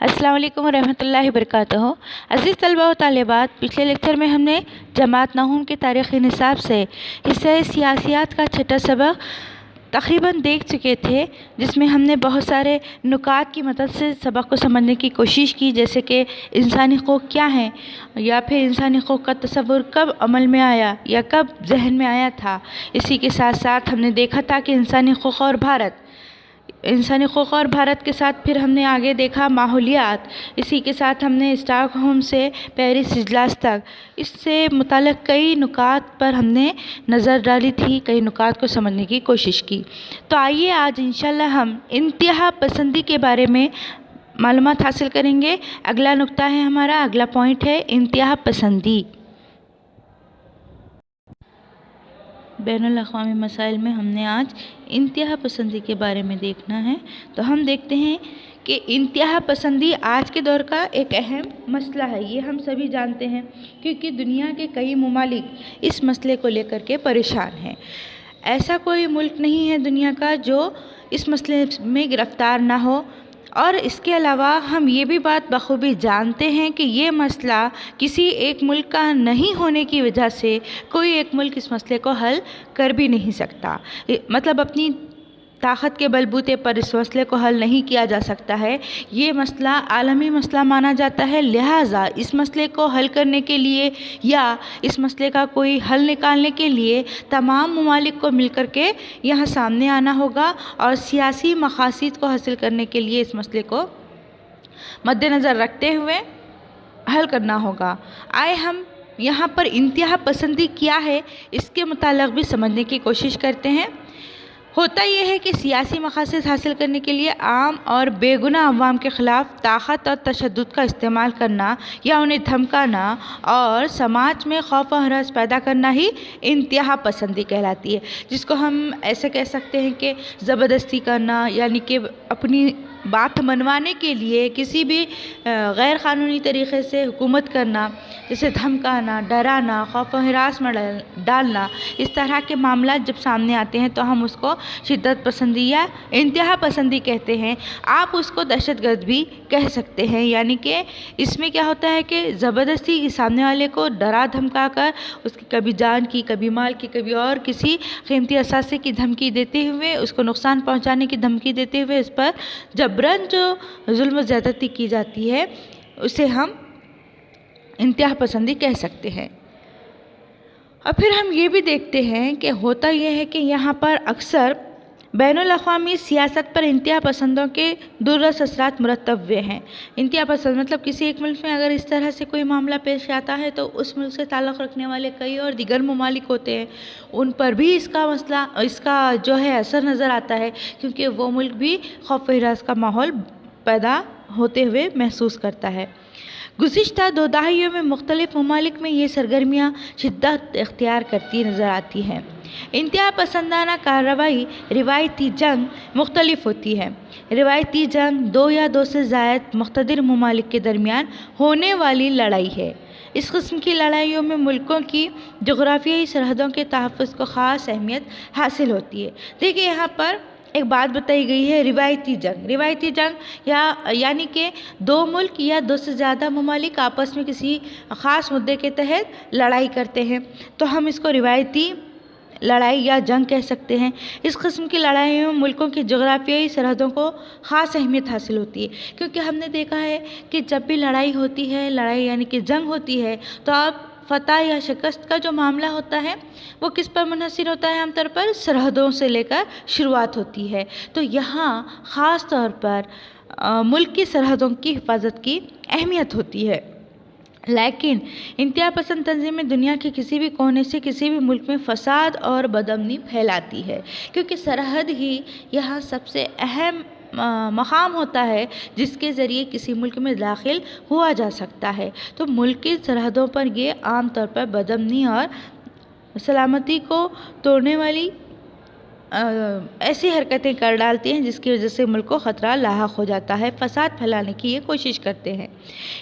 अस्सलाम वालेकुम रहमतुल्लाहि वबरकातुहू। अज़ीज़ तलबा व तालिबात, पिछले लेक्चर में हमने जमात नहूम के तारीख़ी निसाब से हिस्सा सियासियात का छठा सबक तकरीबन देख चुके थे, जिसमें हमने बहुत सारे नुकात की मदद से सबक को समझने की कोशिश की, जैसे कि इंसानी हुकूक़ क्या हैं, या फिर इंसानी हुकूक़ का तसव्वुर कब अमल में आया या कब जहन में आया था। इसी के साथ साथ हमने देखा था कि इंसानी हुकूक़ और भारत के साथ फिर हमने आगे देखा माहौलियात। इसी के साथ हमने स्टॉकहोम से पेरिस इजलास तक इससे मुताल्लिक़ कई नुकात पर हमने नज़र डाली थी, कई नुकात को समझने की कोशिश की। तो आइए आज इंशाल्लाह हम इंतहा पसंदी के बारे में मालूमात हासिल करेंगे। अगला नुक्ता है हमारा, अगला पॉइंट है इंतहा पसंदी। बैनुल अक़वामी मसाइल में हमने आज इंतहा पसंदी के बारे में देखना है। तो हम देखते हैं कि इंतहा पसंदी आज के दौर का एक अहम मसला है, ये हम सभी जानते हैं, क्योंकि दुनिया के कई ममालिक इस मसले को लेकर के परेशान हैं। ऐसा कोई मुल्क नहीं है दुनिया का जो इस मसले में गिरफ़्तार ना हो। और इसके अलावा हम ये भी बात बखूबी जानते हैं कि ये मसला किसी एक मुल्क का नहीं होने की वजह से कोई एक मुल्क इस मसले को हल कर भी नहीं सकता। मतलब अपनी ताकत के बलबूते पर इस मसले को हल नहीं किया जा सकता है। ये मसला आलमी मसला माना जाता है, लिहाजा इस मसले को हल करने के लिए या इस मसले का कोई हल निकालने के लिए तमाम ममालिक को मिलकर के यहाँ सामने आना होगा और सियासी मकासद को हासिल करने के लिए इस मसले को मद्देनज़र रखते हुए हल करना होगा। आए हम यहाँ पर इंतहा पसंदी क्या है इसके मुताल्लिक़ भी समझने की कोशिश करते हैं। होता यह है कि सियासी मकासद हासिल करने के लिए आम और बेगुनाह अवाम के ख़िलाफ़ ताकत और तशद्दुद का इस्तेमाल करना या उन्हें धमकाना और समाज में खौफ और हरस पैदा करना ही इंतहा पसंदी कहलाती है, जिसको हम ऐसे कह सकते हैं कि ज़बरदस्ती करना, यानी कि अपनी बात मनवाने के लिए किसी भी गैर क़ानूनी तरीक़े से हुकूमत करना, जैसे धमकाना, डराना, खौफ और हिरास में डालना। इस तरह के मामला जब सामने आते हैं तो हम उसको शिद्दत पसंदी या इंतहा पसंदी कहते हैं। आप उसको दहशतगर्द भी कह सकते हैं, यानी कि इसमें क्या होता है कि ज़बरदस्ती सामने वाले को डरा धमका कर उसकी कभी जान की, कभी माल की, कभी और किसी कीमती असासे की धमकी देते हुए, उसको नुकसान पहुँचाने की धमकी देते हुए उस पर जबरन जो जुल्म ज़्यादती की जाती है उसे हम इंतहा पसंदी कह सकते हैं। और फिर हम ये भी देखते हैं कि होता यह है कि यहाँ पर अक्सर बैनुल अक़वामी सियासत पर इंतहा पसंदों के दुर्रस असरात मुरतब हुए हैं। इंतहा पसंद मतलब किसी एक मुल्क में अगर इस तरह से कोई मामला पेश आता है तो उस मुल्क से ताल्लुक़ रखने वाले कई और दीगर ममालिक होते हैं, उन पर भी इसका जो है असर नज़र आता है, क्योंकि वो मुल्क भी खौफ हिरास का माहौल पैदा होते हुए महसूस करता है। गुज़िश्ता 2 दहाइयों में मुख्तलिफ़ ममालिक में ये सरगर्मियाँ शिद्दत इख्तियार करती नज़र आती हैं। इंतहा पसंदाना कार्रवाई रिवायती जंग मुख्तलिफ़ होती है। रिवायती जंग 2 या 2 से ज़ायद मुक़्तदिर ममालिक के दरमियान होने वाली लड़ाई है। इस किस्म की लड़ाइयों में मुल्कों की जोग्राफियाई सरहदों के तहफ़्फ़ुज़ को ख़ास अहमियत हासिल होती है। देखिए यहाँ पर एक बात बताई गई है, रिवायती जंग यानी कि 2 मुल्क या 2 से ज़्यादा ममालिक आपस में किसी ख़ास मुद्दे के तहत लड़ाई करते हैं, तो हम इसको रिवायती लड़ाई या जंग कह सकते हैं। इस किस्म की लड़ाइयों में मुल्कों की जोग्राफियाई सरहदों को ख़ास अहमियत हासिल होती है, क्योंकि हमने देखा है कि जब भी लड़ाई होती है, लड़ाई यानी कि जंग होती है, तो आप फ़तह या शिकस्त का जो मामला होता है वो किस पर मुनहसिर होता है? आमतौर पर सरहदों से लेकर शुरुआत होती है। तो यहाँ ख़ास तौर पर मुल्क की सरहदों की हिफाजत की अहमियत होती है। लेकिन इंतहा पसंद तंजीमें दुनिया के किसी भी कोने से किसी भी मुल्क में फ़साद और बदअमनी फैलाती है, क्योंकि सरहद ही यहाँ सबसे अहम मकाम होता है जिसके ज़रिए किसी मुल्क में दाखिल हुआ जा सकता है। तो मुल्क की सरहदों पर ये आम तौर पर बदअमनी और सलामती को तोड़ने वाली ایسی حرکتیں کر ڈالتے ہیں جس کی وجہ سے ملک کو خطرہ لاحق ہو جاتا ہے، فساد پھیلانے کی یہ کوشش کرتے ہیں۔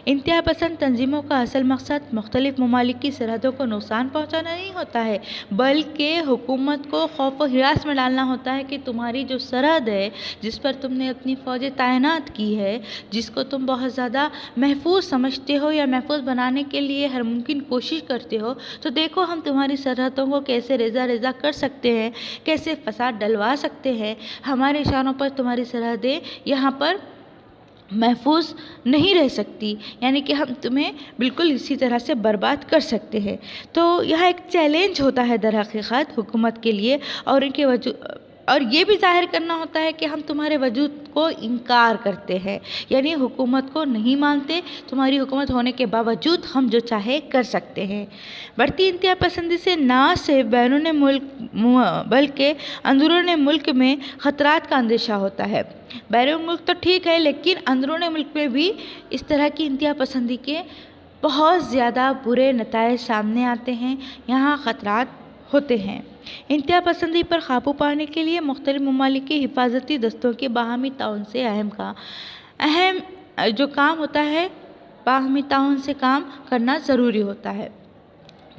انتہا پسند تنظیموں کا اصل مقصد مختلف ممالک کی سرحدوں کو نقصان پہنچانا نہیں ہوتا ہے، بلکہ حکومت کو خوف و ہراس میں ڈالنا ہوتا ہے کہ تمہاری جو سرحد ہے، جس پر تم نے اپنی فوجیں تعینات کی ہے، جس کو تم بہت زیادہ محفوظ سمجھتے ہو یا محفوظ بنانے کے لیے ہر ممکن کوشش کرتے ہو، تو دیکھو ہم تمہاری سرحدوں کو کیسے ریزہ ریزہ کر سکتے ہیں، کیسے فساد ڈلوا سکتے ہیں، ہمارے اشاروں پر تمہاری سرحدیں یہاں پر محفوظ نہیں رہ سکتی، یعنی کہ ہم تمہیں بالکل اسی طرح سے برباد کر سکتے ہیں۔ تو یہاں ایک چیلنج ہوتا ہے در حقیقت حکومت کے لیے، اور یہ بھی ظاہر کرنا ہوتا ہے کہ ہم تمہارے وجود کو انکار کرتے ہیں، یعنی حکومت کو نہیں مانتے، تمہاری حکومت ہونے کے باوجود ہم جو چاہے کر سکتے ہیں۔ بڑھتی انتہا پسندی سے نہ صرف بیرون ملک بلکہ اندرون ملک میں خطرات کا اندیشہ ہوتا ہے۔ بیرون ملک تو ٹھیک ہے، لیکن اندرون ملک میں بھی اس طرح کی انتہا پسندی کے بہت زیادہ برے نتائج سامنے آتے ہیں، یہاں خطرات ہوتے ہیں۔ انتہا پسندی پر قابو پانے کے لیے مختلف ممالک کے حفاظتی دستوں کے باہمی تعاون سے اہم جو کام ہوتا ہے، باہمی تعاون سے کام کرنا ضروری ہوتا ہے۔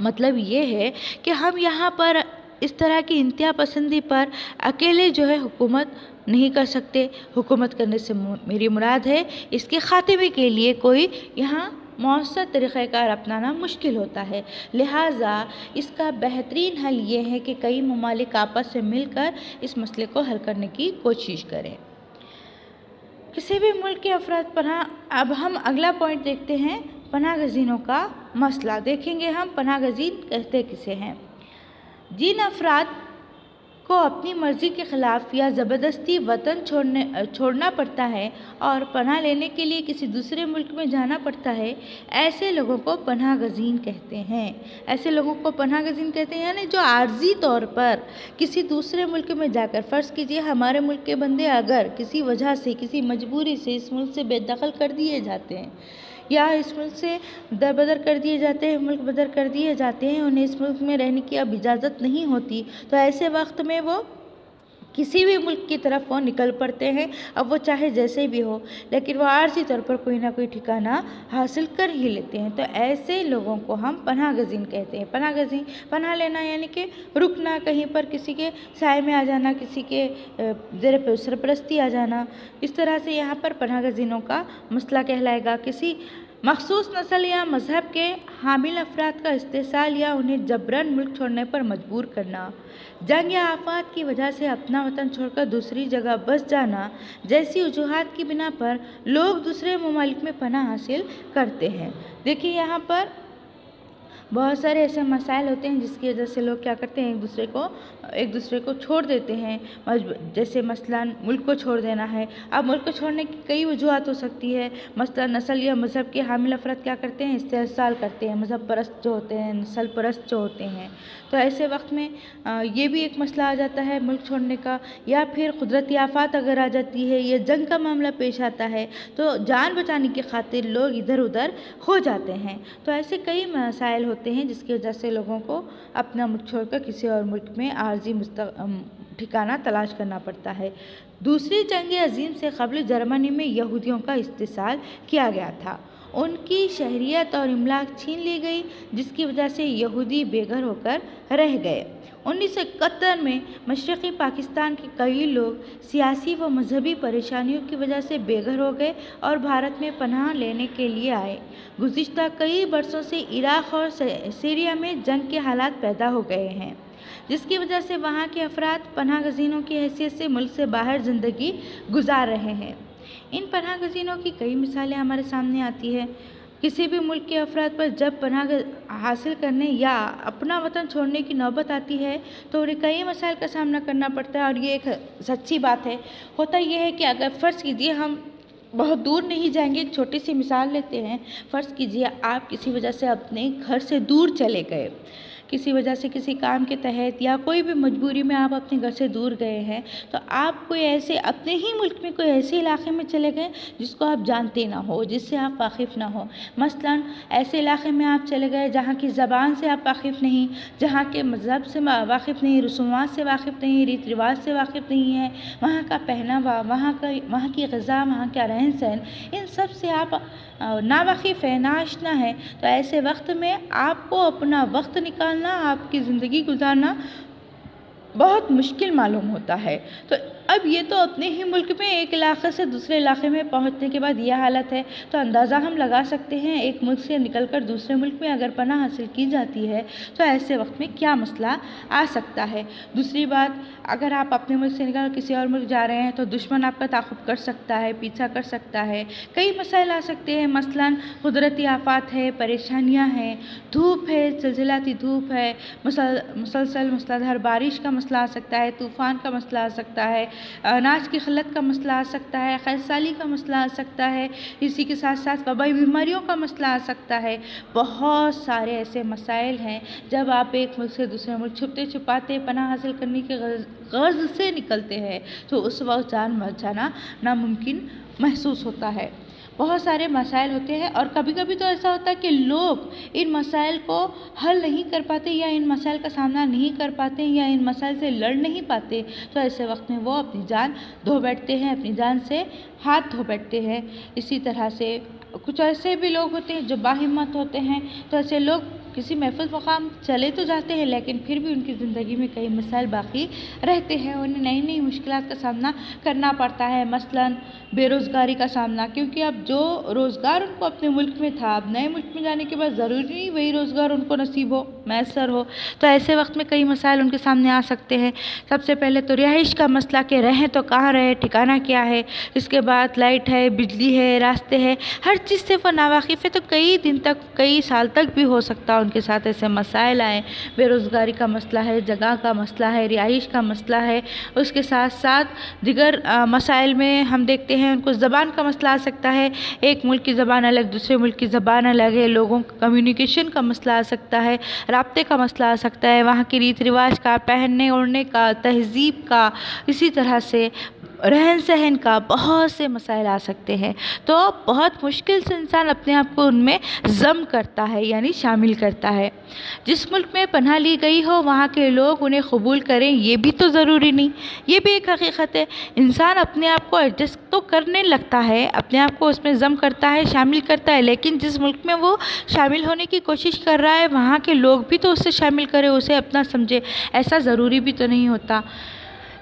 مطلب یہ ہے کہ ہم یہاں پر اس طرح کی انتہا پسندی پر اکیلے جو ہے حکومت نہیں کر سکتے، حکومت کرنے سے میری مراد ہے اس کے خاتمے کے لیے کوئی یہاں مؤثر طریقہ کار اپنانا مشکل ہوتا ہے، لہٰذا اس کا بہترین حل یہ ہے کہ کئی ممالک آپس سے مل کر اس مسئلے کو حل کرنے کی کوشش کریں۔ کسی بھی ملک کے افراد اب ہم اگلا پوائنٹ دیکھتے ہیں، پناہ گزینوں کا مسئلہ دیکھیں گے ہم۔ پناہ گزین کہتے کسے ہیں؟ جن افراد کو اپنی مرضی کے خلاف یا زبردستی وطن چھوڑنا پڑتا ہے اور پناہ لینے کے لیے کسی دوسرے ملک میں جانا پڑتا ہے، ایسے لوگوں کو پناہ گزین کہتے ہیں۔ ایسے لوگوں کو پناہ گزین کہتے ہیں، یعنی جو عارضی طور پر کسی دوسرے ملک میں جا کر، فرض کیجئے ہمارے ملک کے بندے اگر کسی وجہ سے، کسی مجبوری سے اس ملک سے بے دخل کر دیے جاتے ہیں یا اس ملک سے دربدر کر دیے جاتے ہیں، ملک بدر کر دیے جاتے ہیں، انہیں اس ملک میں رہنے کی اب اجازت نہیں ہوتی، تو ایسے وقت میں وہ کسی بھی ملک کی طرف وہ نکل پڑتے ہیں، اب وہ چاہے جیسے بھی ہو، لیکن وہ عارضی طور پر کوئی نہ کوئی ٹھکانہ حاصل کر ہی لیتے ہیں، تو ایسے لوگوں کو ہم پناہ گزین کہتے ہیں۔ پناہ لینا یعنی کہ رکنا، کہیں پر کسی کے سائے میں آ جانا، کسی کے زیر سرپرستی آ جانا، اس طرح سے یہاں پر پناہ گزینوں کا مسئلہ کہلائے گا۔ کسی مخصوص نسل یا مذہب کے حامل افراد کا استحصال یا انہیں جبراً ملک چھوڑنے پر مجبور کرنا، جنگ یا آفات کی وجہ سے اپنا وطن چھوڑ کر دوسری جگہ بس جانا جیسی وجوہات کی بنا پر لوگ دوسرے ممالک میں پناہ حاصل کرتے ہیں۔ دیکھیے یہاں پر بہت سارے ایسے مسائل ہوتے ہیں جس کی وجہ سے لوگ کیا کرتے ہیں، ایک دوسرے کو چھوڑ دیتے ہیں، جیسے مثلاً ملک کو چھوڑ دینا ہے۔ اب ملک کو چھوڑنے کی کئی وجوہات ہو سکتی ہے، مثلاً نسل یا مذہب کے حامل افراد کیا کرتے ہیں، استحصال کرتے ہیں، مذہب پرست جو ہوتے ہیں، نسل پرست جو ہوتے ہیں، تو ایسے وقت میں یہ بھی ایک مسئلہ آ جاتا ہے ملک چھوڑنے کا۔ یا پھر قدرتی آفات اگر آ جاتی ہے یا جنگ کا معاملہ پیش آتا ہے تو جان بچانے کی خاطر لوگ ادھر ادھر ہو جاتے ہیں، تو ایسے کئی مسائل ہوتے ہیں جس کی وجہ سے لوگوں کو اپنا ملک چھوڑ کر کسی اور ملک میں عارضی ٹھکانہ تلاش کرنا پڑتا ہے۔ دوسری جنگ عظیم سے قبل جرمنی میں یہودیوں کا استحصال کیا گیا تھا، ان کی شہریت اور املاک چھین لی گئی، جس کی وجہ سے یہودی بے گھر ہو کر رہ گئے۔ 1971 میں مشرقی پاکستان کے کئی لوگ سیاسی و مذہبی پریشانیوں کی وجہ سے بے گھر ہو گئے اور بھارت میں پناہ لینے کے لیے آئے۔ گزشتہ کئی برسوں سے عراق اور سیریا میں جنگ کے حالات پیدا ہو گئے ہیں، جس کی وجہ سے وہاں کے افراد پناہ گزینوں کی حیثیت سے ملک سے باہر زندگی گزار رہے ہیں۔ ان پناہ گزینوں کی کئی مثالیں ہمارے سامنے آتی ہیں۔ کسی بھی ملک کے افراد پر جب پناہ حاصل کرنے یا اپنا وطن چھوڑنے کی نوبت آتی ہے تو انہیں کئی مسائل کا سامنا کرنا پڑتا ہے، اور یہ ایک سچی بات ہے۔ ہوتا یہ ہے کہ اگر فرض کیجیے ہم بہت دور نہیں جائیں گے، ایک چھوٹی سی مثال لیتے ہیں، فرض کیجیے آپ کسی وجہ سے اپنے گھر سے دور چلے گئے، किसी वजह से किसी काम के तहत या कोई भी मजबूरी में आप अपने घर से दूर गए हैं, तो आप कोई ऐसे अपने ही मुल्क में कोई ऐसे इलाके में चले गए जिसको आप जानते ना हो, जिससे आप वाकिफ़ ना हो। मसलन ऐसे इलाके में आप चले गए जहाँ की ज़बान से आप वाकिफ़ नहीं, जहाँ के मज़हब से वाकिफ़ नहीं, रसूमात से वाकिफ़ नहीं, रीत रिवाज से वाकिफ़ नहीं है, वहाँ का पहनावा, वहाँ की ग़िज़ा, वहाँ का रहन सहन, इन सब से आप नावाकिफ़ है, नाआशना है। तो ऐसे वक्त में आपको अपना वक्त निकालना, आपकी ज़िंदगी गुजारना बहुत मुश्किल मालूम होता है। तो अब ये तो अपने ही मुल्क में एक इलाके से दूसरे इलाके में पहुंचने के बाद यह हालत है, तो अंदाज़ा हम लगा सकते हैं एक मुल्क से निकलकर दूसरे मुल्क में अगर पनाह हासिल की जाती है तो ऐसे वक्त में क्या मसला आ सकता है। दूसरी बात, अगर आप अपने मुल्क से निकल किसी और मुल्क जा रहे हैं तो दुश्मन आपका ताक़ुब कर सकता है, पीछा कर सकता है, कई मसाइल आ सकते हैं। मसलन कुदरती आफात है, परेशानियाँ हैं, धूप है, ज़लज़लाती धूप है, मुसलसल मूसलाधार बारिश का मसला आ सकता है, तूफ़ान का मसला आ सकता है, अनाज की क़िल्लत का मसला आ सकता है, खैरसाली का मसला आ सकता है, इसी के साथ साथ वबाई बीमारियों का मसला आ सकता है। बहुत सारे ऐसे मसाइल हैं जब आप एक मुल्क से दूसरे मुल्क छुपते छुपाते पनाह हासिल करने के गर्ज़ से निकलते हैं तो उस वक्त जान बचाना नामुमकिन महसूस होता है। बहुत सारे मसाइल होते हैं और कभी कभी तो ऐसा होता है कि लोग इन मसाइल को हल नहीं कर पाते या इन मसाइल का सामना नहीं कर पाते या इन मसाइल से लड़ नहीं पाते, तो ऐसे वक्त में वो अपनी जान धो बैठते हैं, अपनी जान से हाथ धो बैठते हैं। इसी तरह से कुछ ऐसे भी लोग होते हैं जो बाहिम्मत होते हैं, तो ऐसे लोग किसी महफूज मकाम चले तो जाते हैं लेकिन फिर भी उनकी ज़िंदगी में कई मसाइल बाकी रहते हैं, उन्हें नई नई मुश्किलात का सामना करना पड़ता है। मसलन बेरोज़गारी का सामना, क्योंकि अब जो रोज़गार उनको अपने मुल्क में था, अब नए मुल्क में जाने के बाद ज़रूरी नहीं वही रोज़गार उनको नसीब हो, मैसर हो, तो ऐसे वक्त में कई मसाइल उनके सामने आ सकते हैं। सबसे पहले तो रिहाइश का मसला कि रहें तो कहाँ रहे, ठिकाना क्या है। इसके बाद लाइट है, बिजली है, रास्ते हैं, हर चीज़ से वो नावाकिफ़ है, तो कई दिन तक, कई साल तक भी हो सकता है उनके साथ ऐसे मसाइल आए। बेरोज़गारी का मसला है, जगह का मसला है, रिहाइश का मसला है। उसके साथ साथ दिगर मसाइल में हम देखते हैं उनको ज़बान का मसला आ सकता है, एक मुल्क की ज़बान अलग, दूसरे मुल्क की ज़बान अलग है, लोगों का कम्युनिकेशन का मसला आ सकता है, राब्ते का मसला आ सकता है, वहाँ के रीत रिवाज का, पहनने ओढ़ने का, तहज़ीब का, इसी तरह से रहन सहन का, बहुत से मसाइल आ सकते हैं। तो बहुत मुश्किल से इंसान अपने आप को उनमें ज़म करता है, यानी शामिल करता है। जिस मुल्क में पनाह ली गई हो वहाँ के लोग उन्हें कबूल करें ये भी तो ज़रूरी नहीं, ये भी एक हकीकत है। इंसान अपने आप को एडजस्ट तो करने लगता है, अपने आप को उसमें ज़म करता है, शामिल करता है, लेकिन जिस मुल्क में वो शामिल होने की कोशिश कर रहा है वहाँ के लोग भी तो उससे शामिल करें, उसे अपना समझे, ऐसा ज़रूरी भी तो नहीं होता।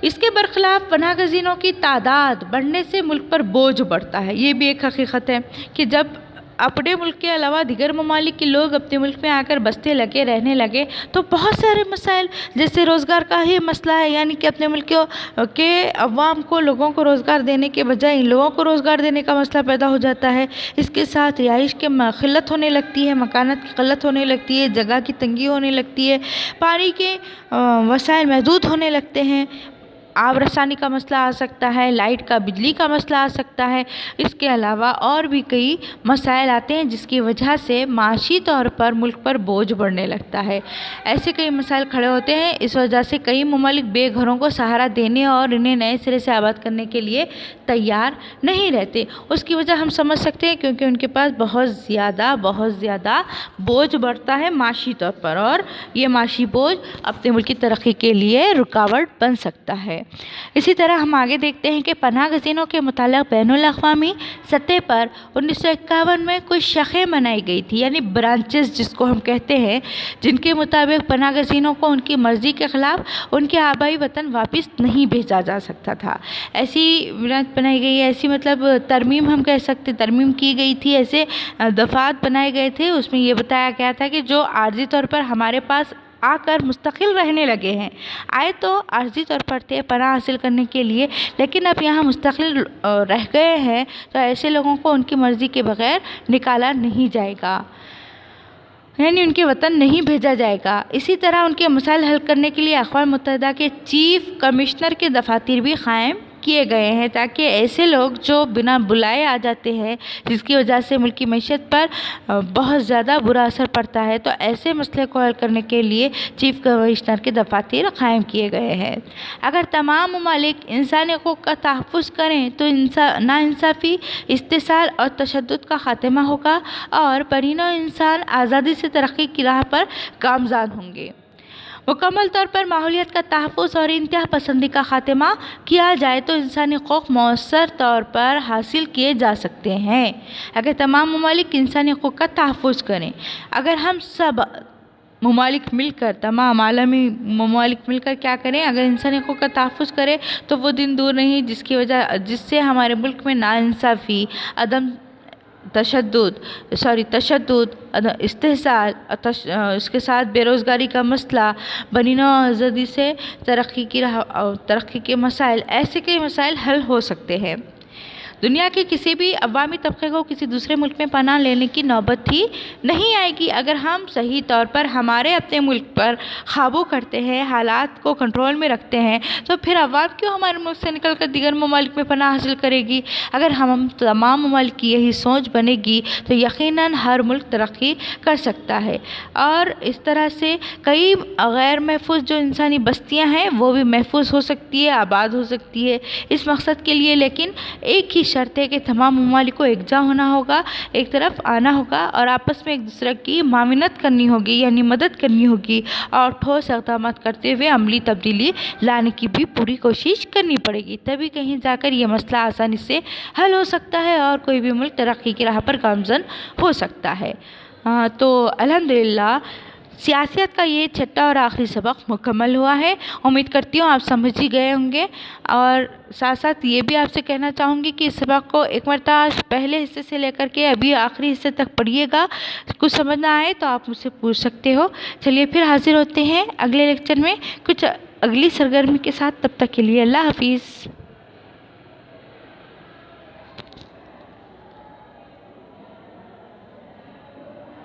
इसके बरखिलाफ़ पनाह गज़ीनों की तादाद बढ़ने से मुल्क पर बोझ बढ़ता है, ये भी एक हकीकत है कि जब अपने मुल्क के अलावा दिगर ममालिक के लोग अपने मुल्क में आकर बसते लगे, रहने लगे, तो बहुत सारे मसाइल, जैसे रोज़गार का ही मसला है, यानी कि अपने मुल्क के अवाम को, लोगों को रोज़गार देने के बजाय इन लोगों को रोज़गार देने का मसला पैदा हो जाता है। इसके साथ रिहाइश की क़िल्लत होने लगती है, मकानात की क़िल्लत होने लगती है, जगह की तंगी होने लगती है, पानी के वसाइल महदूद होने लगते हैं, आब रसानी का मसला आ सकता है, लाइट का, बिजली का मसला आ सकता है। इसके अलावा और भी कई मसाइल आते हैं जिसकी वजह से माशी तौर पर मुल्क पर बोझ बढ़ने लगता है। ऐसे कई मसाइल खड़े होते हैं, इस वजह से कई ममालिक बेघरों को सहारा देने और इन्हें नए सिरे से आबाद करने के लिए तैयार नहीं रहते। उसकी वजह हम समझ सकते हैं क्योंकि उनके पास बहुत ज़्यादा बोझ बढ़ता है माशी तौर पर, और ये माशी बोझ अपने मुल्क की तरक्की के लिए रुकावट बन सकता है। इसी तरह हम आगे देखते हैं कि पनाह गज़ीनों के मुतालिक बैनुल अक़वामी सतह पर 1951 में कुछ शक़ें बनाई गई थी, यानी ब्रांचेस जिसको हम कहते हैं, जिनके मुताबिक पनाह गज़ीनों को उनकी मर्ज़ी के ख़िलाफ़ उनके आबाई वतन वापस नहीं भेजा जा सकता था। ऐसी ब्रांच बनाई गई है, ऐसी मतलब तरमीम हम कह सकते, तरमीम की गई थी, ऐसे दफ़ात बनाए गए थे। उसमें ये बताया गया था कि जो आर्ज़ी तौर पर हमारे पास आकर मुस्तकिल रहने लगे हैं, आए तो आर्ज़ी तौर पर थे पनाह हासिल करने के लिए, लेकिन अब यहाँ मुस्तकिल रह गए हैं, तो ऐसे लोगों को उनकी मर्ज़ी के बग़ैर निकाला नहीं जाएगा, यानी उनके वतन नहीं भेजा जाएगा। इसी तरह उनके मसाइल हल करने के लिए अक़वाम मुत्तहिदा के चीफ़ कमिश्नर के दफ़ातर भी क़ायम کیے گئے ہیں تاکہ ایسے لوگ جو بنا بلائے آ جاتے ہیں جس کی وجہ سے ملکی معیشت پر بہت زیادہ برا اثر پڑتا ہے، تو ایسے مسئلے کو حل کرنے کے لیے چیف کمشنر کے دفاتر قائم کیے گئے ہیں۔ اگر تمام ممالک انسانی حقوق کا تحفظ کریں تو ناانصافی، استحصال اور تشدد کا خاتمہ ہوگا اور پری نوع انسان آزادی سے ترقی کی راہ پر گامزن ہوں گے۔ مکمل طور پر ماحولیات کا تحفظ اور انتہا پسندی کا خاتمہ کیا جائے تو انسانی حقوق مؤثر طور پر حاصل کیے جا سکتے ہیں۔ اگر تمام ممالک انسانی حقوق کا تحفظ کریں، اگر ہم سب ممالک مل کر، تمام عالمی ممالک مل کر کیا کریں، اگر انسانی حقوق کا تحفظ کریں تو وہ دن دور نہیں جس سے ہمارے ملک میں ناانصافی، تشدد، استحصال، اس کے ساتھ بے روزگاری کا مسئلہ، پری نوع آزادی سے ترقی کے مسائل، ایسے کئی مسائل حل ہو سکتے ہیں۔ دنیا کے کسی بھی عوامی طبقے کو کسی دوسرے ملک میں پناہ لینے کی نوبت ہی نہیں آئے گی۔ اگر ہم صحیح طور پر ہمارے اپنے ملک پر قابو کرتے ہیں، حالات کو کنٹرول میں رکھتے ہیں، تو پھر عوام کیوں ہمارے ملک سے نکل کر دیگر ممالک میں پناہ حاصل کرے گی؟ اگر ہم تمام ممالک کی یہی سوچ بنے گی تو یقیناً ہر ملک ترقی کر سکتا ہے، اور اس طرح سے کئی غیر محفوظ جو انسانی بستیاں ہیں وہ بھی محفوظ ہو سکتی ہے، آباد ہو سکتی ہے۔ اس مقصد کے لیے لیکن ایک ہی شرط ہے کہ تمام ممالک کو یکجا ہونا ہوگا، ایک طرف آنا ہوگا اور آپس میں ایک دوسرے کی معاونت کرنی ہوگی، یعنی مدد کرنی ہوگی، اور ٹھوس اقدامات کرتے ہوئے عملی تبدیلی لانے کی بھی پوری کوشش کرنی پڑے گی۔ تبھی کہیں جا کر یہ مسئلہ آسانی سے حل ہو سکتا ہے اور کوئی بھی ملک ترقی کی راہ پر گامزن ہو سکتا ہے۔ تو الحمدللہ سیاست کا یہ چھٹا اور آخری سبق مکمل ہوا ہے۔ امید کرتی ہوں آپ سمجھ ہی گئے ہوں گے، اور ساتھ ساتھ یہ بھی آپ سے کہنا چاہوں گی کہ اس سبق کو ایک مرتبہ پہلے حصے سے لے کر کے ابھی آخری حصے تک پڑھیے گا۔ کچھ سمجھ نہ آئے تو آپ مجھ سے پوچھ سکتے ہو۔ چلیے پھر حاضر ہوتے ہیں اگلے لیکچر میں کچھ اگلی سرگرمی کے ساتھ، تب تک کے لیے اللہ حافظ۔